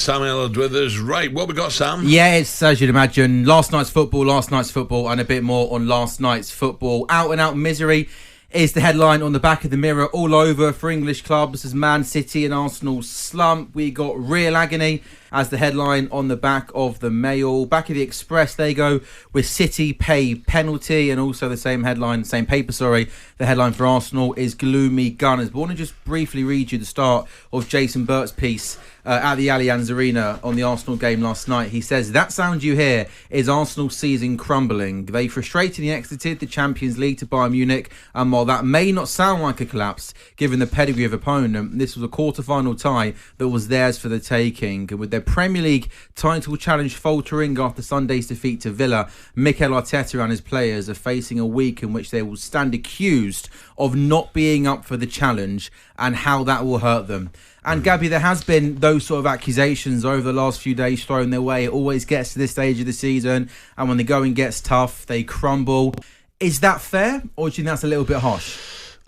Sam Ellard with us. Right, what we got, Sam? Yeah, it's as you'd imagine. Last night's football, and a bit more on last night's football. Out and out misery is the headline on the back of the Mirror all over for English clubs as Man City and Arsenal slump. We got real agony as the headline on the back of the Mail. Back of the Express, they go with City pay penalty, and also the same headline, same paper, sorry. The headline for Arsenal is gloomy Gunners. But I want to just briefly read you the start of Jason Burt's piece at the Allianz Arena on the Arsenal game last night. He says, "That sound you hear is Arsenal's season crumbling. They frustratingly exited the Champions League to Bayern Munich, and while that may not sound like a collapse, given the pedigree of opponent, this was a quarter-final tie that was theirs for the taking. And with their Premier League title challenge faltering after Sunday's defeat to Villa, Mikel Arteta and his players are facing a week in which they will stand accused of not being up for the challenge and how that will hurt them." And Gabby, there has been those sort of accusations over the last few days thrown their way. It always gets to this stage of the season, and when the going gets tough, they crumble. Is that fair, or do you think that's a little bit harsh?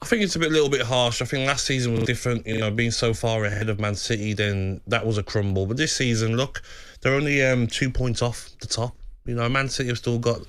I think it's a little bit harsh. I think last season was different. Being so far ahead of Man City, then that was a crumble. But this season, look, they're only 2 points off the top. Man City have still got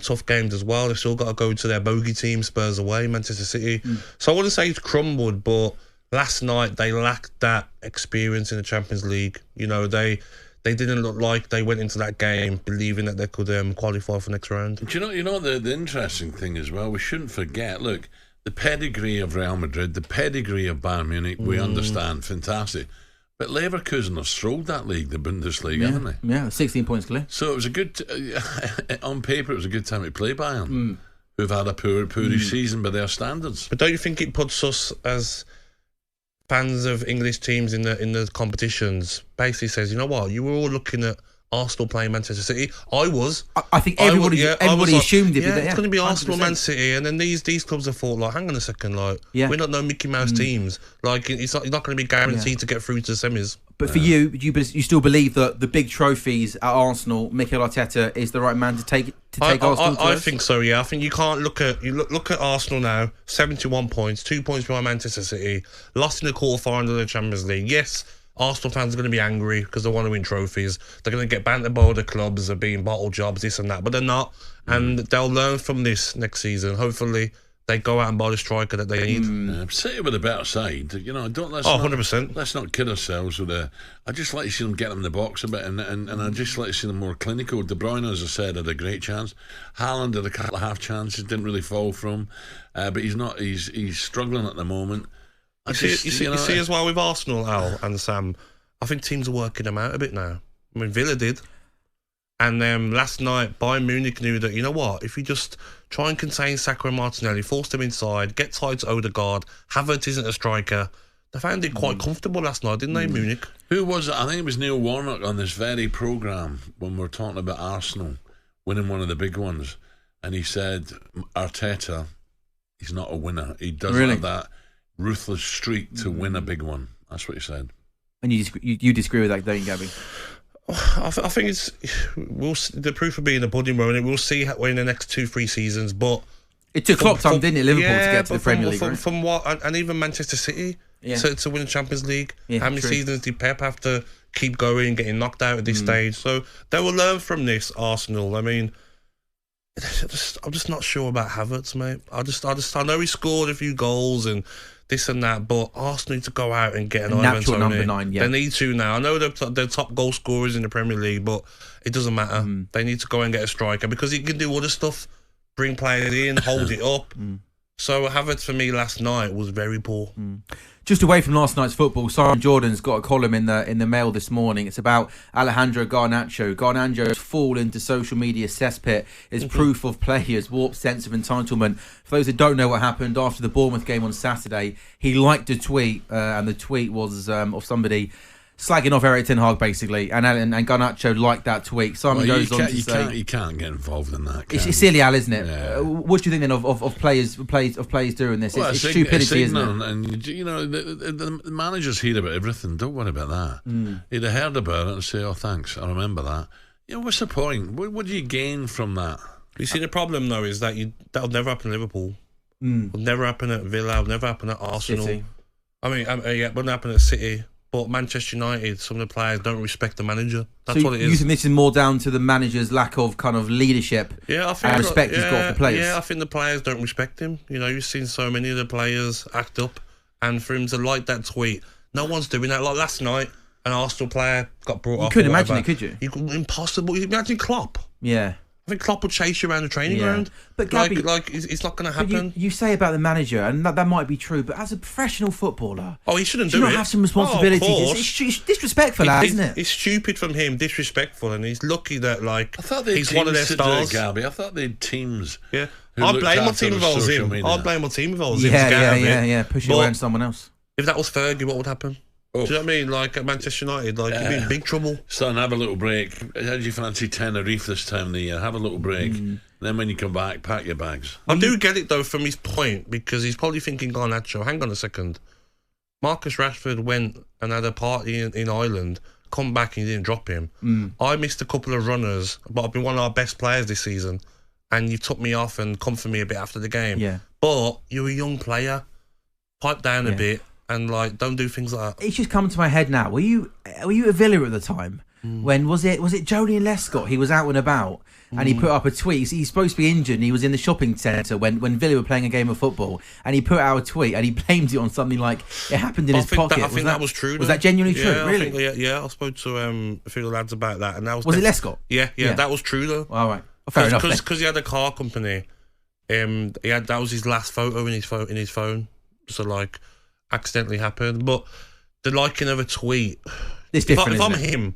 tough games as well. They've still got to go to their bogey team, Spurs away, Manchester City. So I wouldn't say it's crumbled, but last night they lacked that experience in the Champions League. They didn't look like they went into that game believing that they could qualify for next round. Do you know the interesting thing as well? We shouldn't forget. Look, the pedigree of Real Madrid, the pedigree of Bayern Munich, we understand, fantastic. But Leverkusen have strolled that league, the Bundesliga, haven't they? Yeah, 16 points clear. So it was a good, on paper, it was a good time to play Bayern, who've had a poorish season by their standards. But don't you think it puts us as fans of English teams in the competitions, basically says, you know what, you were all looking at Arsenal playing Manchester City. I was. I think everybody assumed it. It's going to be Arsenal, 100%. Man City, and then these clubs have thought, hang on a second, we're not no Mickey Mouse teams. It's not going to be guaranteed to get through to the semis. But for you still believe that the big trophies at Arsenal, Mikel Arteta is the right man to take Arsenal to I think so, yeah. I think you can't look at Arsenal now, 71 points, 2 points behind Manchester City, lost in the quarter-final of the Champions League. Yes, Arsenal fans are going to be angry because they want to win trophies. They're going to get bantered by other clubs of being bottle jobs, this and that, but they're not. And they'll learn from this next season. Hopefully, they go out and buy the striker that they need. City with a better side. Let's 100%. Let's not kid ourselves with I just like to see them get them in the box a bit, and I just like to see them more clinical. De Bruyne, as I said, had a great chance. Haaland had a couple of half chances, didn't really fall from, but he's not. He's struggling at the moment. You see as well with Arsenal, Al and Sam, I think teams are working them out a bit now. I mean, Villa did. And last night, Bayern Munich knew that, you know what, if you just try and contain Saka and Martinelli, force them inside, get tied to Odegaard, Havertz isn't a striker, they found it quite comfortable last night, didn't they, Munich? Who was it? I think it was Neil Warnock on this very programme when we were talking about Arsenal winning one of the big ones. And he said, Arteta, he's not a winner. He doesn't have that ruthless streak to win a big one. That's what he said. And you disagree with that, don't you, Gabby? I think it's the proof of being the pudding, won't it? We'll see in the next 2-3 seasons. But it took Klopp time, didn't it, Liverpool to get to the Premier League? From what, and even Manchester City to win the Champions League. How many seasons did Pep have to keep going, getting knocked out at this stage? So they will learn from this. Arsenal. I mean, I'm just not sure about Havertz, mate. I know he scored a few goals and this and that, but Arsenal need to go out and get an natural number 9. Yeah, they need to now. I know they're top goal scorers in the Premier League, but it doesn't matter. They need to go and get a striker because he can do other stuff, bring players in, hold it up. So Havertz for me last night was very poor. Just away from last night's football, Simon Jordan's got a column in the Mail this morning. It's about Alejandro Garnacho. Garnacho's fall into social media cesspit is proof of players' warped sense of entitlement. For those that don't know what happened after the Bournemouth game on Saturday, he liked a tweet, and the tweet was of somebody slagging off Eric Ten Hag, basically, and Garnacho liked that tweet. Simon goes on to say, you can't get involved in that. It's silly, Al, isn't it? Yeah. What do you think then of players doing this? It's stupidity, isn't it? And the managers hear about everything. Don't worry about that. He'd have heard about it and say, "Oh, thanks, I remember that." What's the point? What do you gain from that? You see, the problem though is that that'll never happen at Liverpool. It'll never happen at Villa. It'll never happen at Arsenal. City. I mean, it wouldn't happen at City. But Manchester United, some of the players don't respect the manager. That's what it is. You think this is more down to the manager's lack of kind of leadership and respect he's got for the players? Yeah, I think the players don't respect him. You know, you've seen so many of the players act up, and for him to like that tweet, no one's doing that. Like last night, an Arsenal player got brought off. You couldn't imagine it, could you? Impossible. You imagine Klopp. Yeah. I think Klopp would chase you around the training ground. But Gabby, it's not going to happen. You say about the manager, and that might be true, but as a professional footballer... Oh, he shouldn't do it. it. You not have some responsibility. It's disrespectful, isn't it? It's stupid from him, disrespectful, and he's lucky that, like, I thought he's one of their stars. Gabby. I thought they had teams. Yeah. I'd blame my team if I was him. I'd blame my team if I was him. Yeah. Push it around someone else. If that was Fergie, what would happen? Do you know what I mean? Like at Manchester United, like you'd be in big trouble. Son, have a little break. How do you fancy Tenerife this time of the year? Have a little break. Then when you come back, pack your bags. I do get it though from his point, because he's probably thinking, Garnacho, hang on a second. Marcus Rashford went and had a party in Ireland, come back and you didn't drop him. I missed a couple of runners, but I've been one of our best players this season, and you took me off and come for me a bit after the game. Yeah. But you're a young player. Pipe down a bit. And like, don't do things like that. It's just come to my head now. Were you at Villa at the time? When was it Jolien Lescott? He was out and about, and he put up a tweet. He's supposed to be injured, and he was in the shopping centre when Villa were playing a game of football, and he put out a tweet, and he blamed it on something like it happened in his pocket. I think that was true. Was that genuinely true? Yeah, really? I spoke to a few lads about that, and that was. Was it Lescott? Yeah, that was true though. All right, fair enough. Because he had a car company. That was his last photo in his phone. So like. Accidentally happened, but the liking of a tweet. It's different. If I'm him,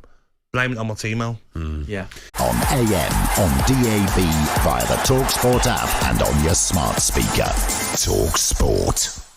blame it on my T-mail. Yeah. On AM, on DAB, via the talkSPORT app, and on your smart speaker. talkSPORT.